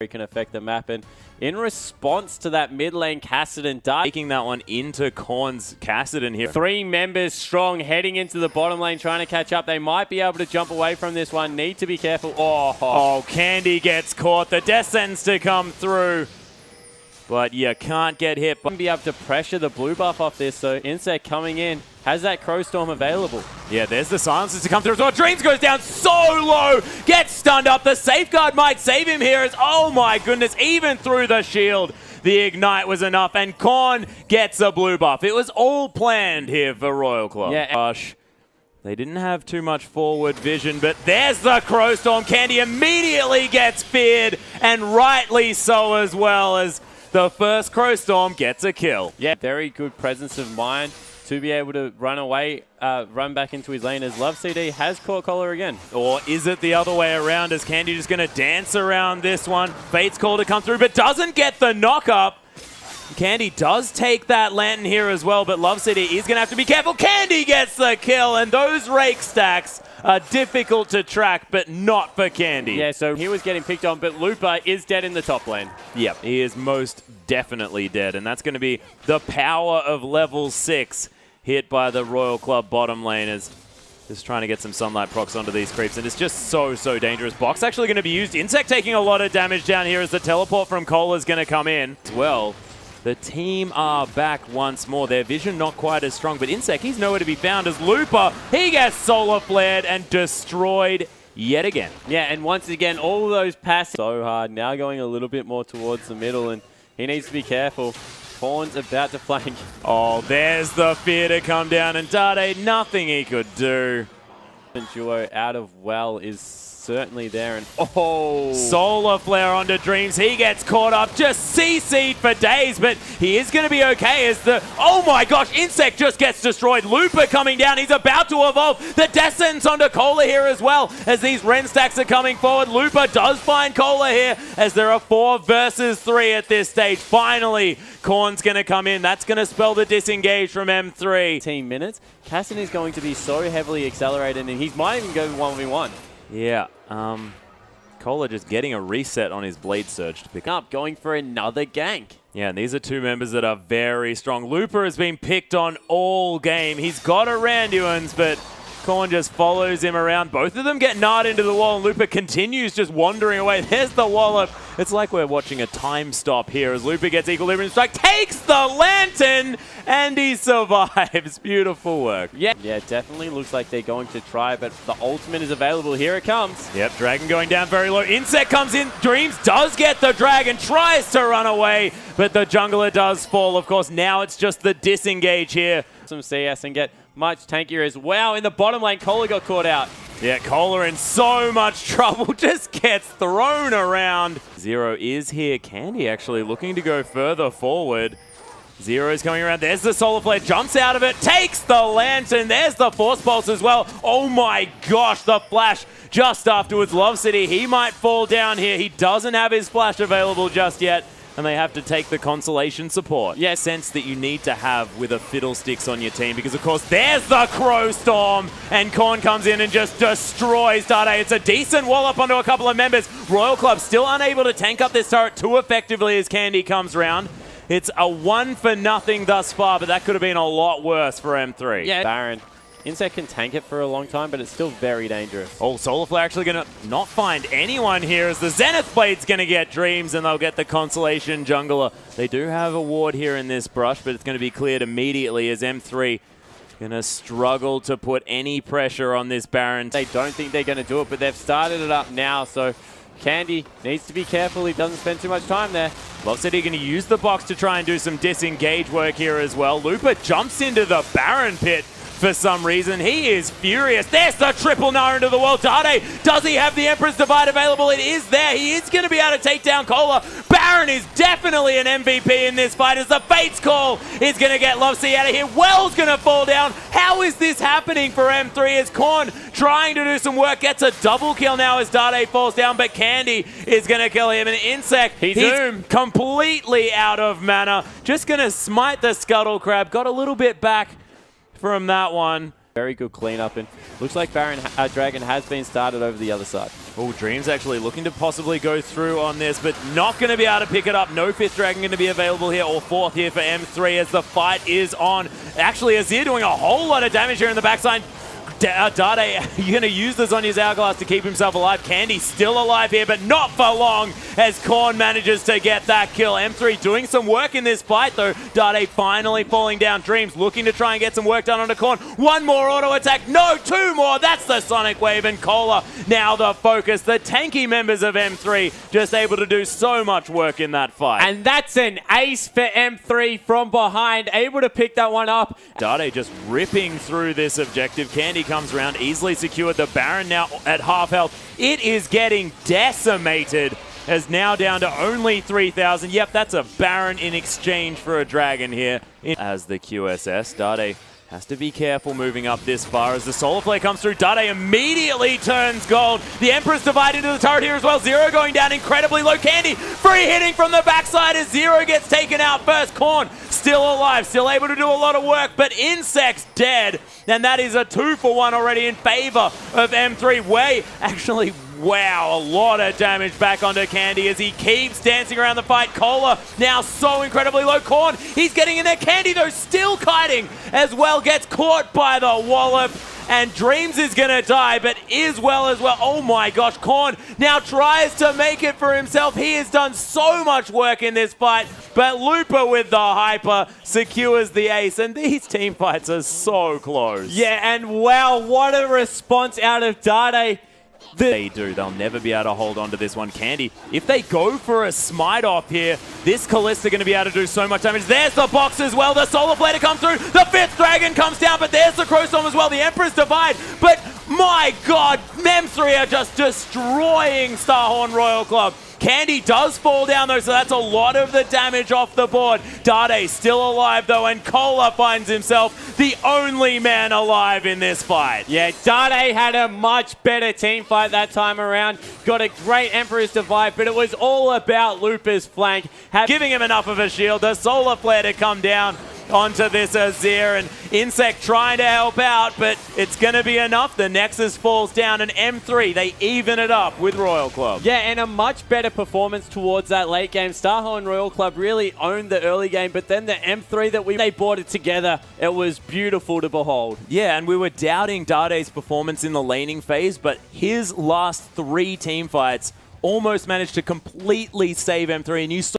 It can affect the map, and in response to that mid lane Casinon Dade taking that one into Korn's Casinon here. 3 members strong heading into the bottom lane trying to catch up. They might be able to jump away from this one. Need to be careful. Oh, Candy gets caught. The death sentence to come through. But you can't get hit. But be able to pressure the blue buff off this, so Insec coming in has that Crow Storm available. Yeah, there's the silences to come through as well. Dreams goes down so low, gets stunned up. The safeguard might save him here as, oh my goodness, even through the shield, the ignite was enough, and Korn gets a blue buff. It was all planned here for Royal Club. Yeah. Gosh, they didn't have too much forward vision, but there's the Crow Storm. Candy immediately gets feared, and rightly so as well, as the first Crow Storm gets a kill. Yeah, very good presence of mind to be able to run away, run back into his lane as W6D3 has caught Collar again. Or is it the other way around? Is Candy just going to dance around this one? Fate's call to come through, but doesn't get the knock up. Candy does take that Lantern here as well, but W6D3 is going to have to be careful. Candy gets the kill, and those rake stacks are difficult to track, but not for Candy. Yeah, so he was getting picked on, but Looper is dead in the top lane. Yep, he is most definitely dead, and that's going to be the power of level 6 hit by the Royal Club bottom laners. Just trying to get some sunlight procs onto these creeps, and it's just so dangerous. Box actually going to be used. Insec taking a lot of damage down here as the teleport from Cole is going to come in as well. The team are back once more. Their vision not quite as strong, but Insec, he's nowhere to be found as Looper, he gets solar flared and destroyed yet again. Yeah, and once again, all those passes so hard. Now going a little bit more towards the middle, and he needs to be careful. Korn's about to flank. Oh, there's the fear to come down, and Dade, nothing he could do. Duo out of well is certainly there, and oh! Solar flare onto Dreams. He gets caught up, just CC'd for days, but he is going to be okay as the, oh my gosh, Insec just gets destroyed. Looper coming down. He's about to evolve. The death sentence onto Cola here as well as these Ren stacks are coming forward. Looper does find Cola here as there are 4 versus 3 at this stage. Finally, Korn's going to come in. That's going to spell the disengage from M3. 18 minutes. Cassin is going to be so heavily accelerated, and he might even go 1v1. Yeah, Cola just getting a reset on his Blade Surge to pick up. Going for another gank. Yeah, and these are 2 members that are very strong. Looper has been picked on all game. He's got a Randuin's, but Korn just follows him around. Both of them get gnarred into the wall, and Looper continues just wandering away. There's the wallop. It's like we're watching a time stop here as Looper gets Equilibrium Strike, takes the Lantern, and he survives. Beautiful work. Yeah, definitely looks like they're going to try, but the ultimate is available. Here it comes. Yep, Dragon going down very low. Insec comes in. Dreams does get the Dragon, tries to run away, but the jungler does fall. Of course, now it's just the disengage here. Some CS and get much tankier as well. In the bottom lane, Cola got caught out. Yeah, Cola in so much trouble, just gets thrown around. Zero is here. Candy actually looking to go further forward. Zero's coming around. There's the solar flare, jumps out of it, takes the Lantern. There's the Force Pulse as well. Oh my gosh, the flash just afterwards. W6D3, he might fall down here. He doesn't have his flash available just yet, and they have to take the consolation support. Yeah, sense that you need to have with a Fiddlesticks on your team, because of course there's the Crow Storm, and Korn comes in and just destroys Dade. It's a decent wallop onto a couple of members. Royal Club still unable to tank up this turret too effectively as Candy comes round. It's a 1-for-0 thus far, but that could have been a lot worse for M3. Yeah, Baron. Insec can tank it for a long time, but it's still very dangerous. Oh, Solar Flare actually going to not find anyone here as the Zenith Blade's going to get Dreams, and they'll get the Consolation Jungler. They do have a ward here in this brush, but it's going to be cleared immediately as M3 going to struggle to put any pressure on this Baron. They don't think they're going to do it, but they've started it up now, so Candy needs to be careful. He doesn't spend too much time there. W6D3 going to use the box to try and do some disengage work here as well. Looper jumps into the Baron pit for some reason. He is furious. There's the triple Nara into the wall. Dade, does he have the Emperor's Divide available? It is there. He is going to be able to take down Cola. Baron is definitely an MVP in this fight as the Fate's Call is going to get W6D3 out of here. Well's going to fall down. How is this happening for M3 as Korn trying to do some work, gets a double kill now as Dade falls down, but Candy is going to kill him. And Insec, he's completely out of mana. Just going to smite the Scuttle Crab. Got a little bit back from that one. Very good cleanup, and looks like Dragon has been started over the other side. Oh, Dreams actually looking to possibly go through on this, but not going to be able to pick it up. No 5th Dragon going to be available here, or 4th here for M3 as the fight is on. Actually, Azir doing a whole lot of damage here in the backside. Dade, you're going to use this on his Hourglass to keep himself alive. Candy still alive here, but not for long as Korn manages to get that kill. M3 doing some work in this fight, though. Dade finally falling down. Dreams looking to try and get some work done on the Korn. One more auto attack. No, 2 more. That's the Sonic Wave, and Cola now the focus. The tanky members of M3 just able to do so much work in that fight. And that's an ace for M3 from behind, able to pick that one up. Dade just ripping through this objective. Candy comes around, easily secured. The Baron now at half health. It is getting decimated, as now down to only 3,000. Yep, that's a Baron in exchange for a Dragon here. As the QSS, Dade has to be careful moving up this far as the Solar Flare comes through. Dade immediately turns gold. The Emperor's Divide into the turret here as well. Zero going down incredibly low. Candy free hitting from the backside as Zero gets taken out first. Korn still alive, still able to do a lot of work, but Insec's dead. And that is a 2-for-1 already in favor of M3. Way actually, wow, a lot of damage back onto Candy as he keeps dancing around the fight. Cola now so incredibly low. Korn, he's getting in there. Candy, though, still kiting as well. Gets caught by the wallop. And Dreams is going to die, but is well as well. Oh my gosh, Korn now tries to make it for himself. He has done so much work in this fight, but Looper with the Hyper secures the ace, and these team fights are so close. Yeah, and wow, what a response out of Dade. They'll never be able to hold on to this one. Candy, if they go for a smite off here, this Callista going to be able to do so much damage. There's the box as well. The Solar Flare to come through. The 5th Dragon comes down, but there's the Crow Storm as well. The Emperor's Divide, but my God, M3 are just destroying Starhorn Royal Club. Candy does fall down though, so that's a lot of the damage off the board. Dade still alive though, and Cola finds himself the only man alive in this fight. Yeah, Dade had a much better team fight that time around. Got a great Emperor's Divide, but it was all about Looper's flank. Giving him enough of a shield, the Solar Flare to come down onto this Azir, and Insec trying to help out, but it's going to be enough. The Nexus falls down, and M3, they even it up with Royal Club. Yeah, and a much better performance towards that late game. Starhorn Royal Club really owned the early game, but then the M3 they brought it together. It was beautiful to behold. Yeah, and we were doubting Dade's performance in the laning phase, but his last 3 team fights almost managed to completely save M3, and you saw